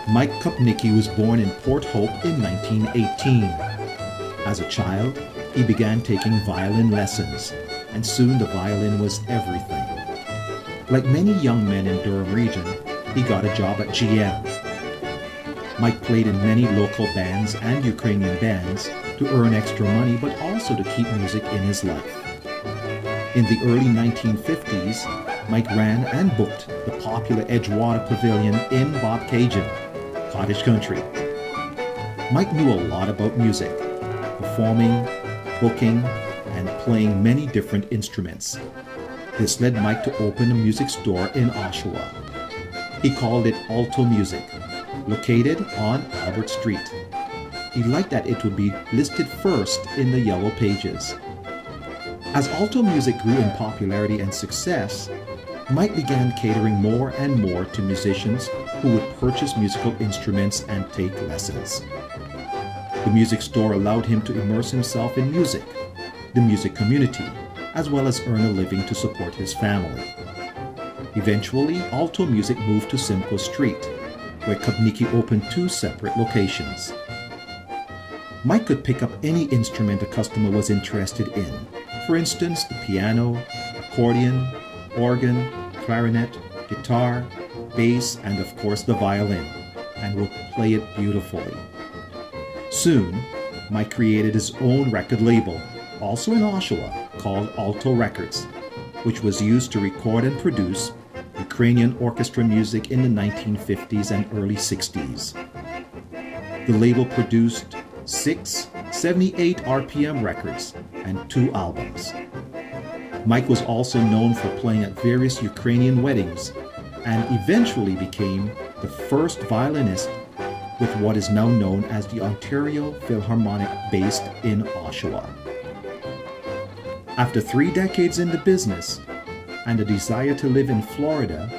Mike Kupnicki was born in Port Hope in 1918. As a child, he began taking violin lessons, and soon the violin was everything. Like many young men in Durham Region, he got a job at GM. Mike played in many local bands and Ukrainian bands to earn extra money, but also to keep music in his life. In the early 1950s, Mike ran and booked the popular Edgewater Pavilion in Bobcaygeon, cottage country. Mike knew a lot about music, performing, booking, and playing many different instruments. This led Mike to open a music store in Oshawa. He called it Alto Music, located on Albert Street. He liked that it would be listed first in the Yellow Pages. As alto music grew in popularity and success, Mike began catering more and more to musicians who would purchase musical instruments and take lessons. The music store allowed him to immerse himself in music, the music community, as well as earn a living to support his family. Eventually, Alto Music moved to Simcoe Street, where Kupnicki opened 2 separate locations. Mike could pick up any instrument a customer was interested in. For instance, the piano, accordion, organ, clarinet, guitar, bass, and of course the violin, and would play it beautifully. Soon, Mike created his own record label, also in Oshawa, called Alto Records, which was used to record and produce Ukrainian orchestra music in the 1950s and early 60s. The label produced 6 78 RPM records and 2 albums. Mike was also known for playing at various Ukrainian weddings and eventually became the first violinist with what is now known as the Ontario Philharmonic based in Oshawa. After 3 decades in the business and a desire to live in Florida,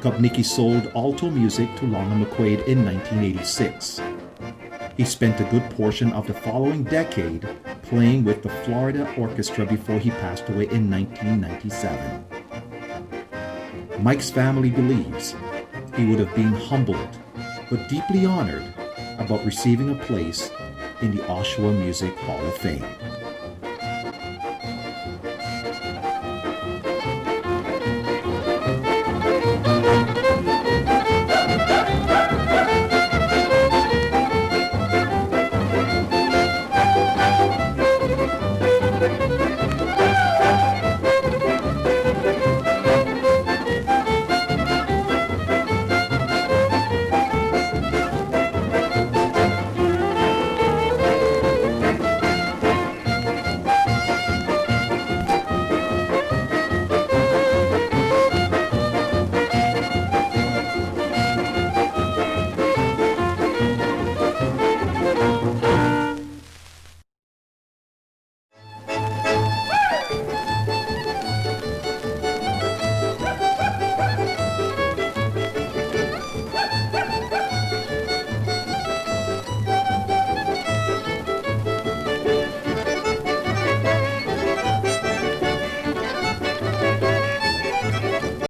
Kupnicki sold Alto Music to Long & McQuaid in 1986. He spent a good portion of the following decade playing with the Florida Orchestra before he passed away in 1997. Mike's family believes he would have been humbled but deeply honored about receiving a place in the Oshawa Music Hall of Fame.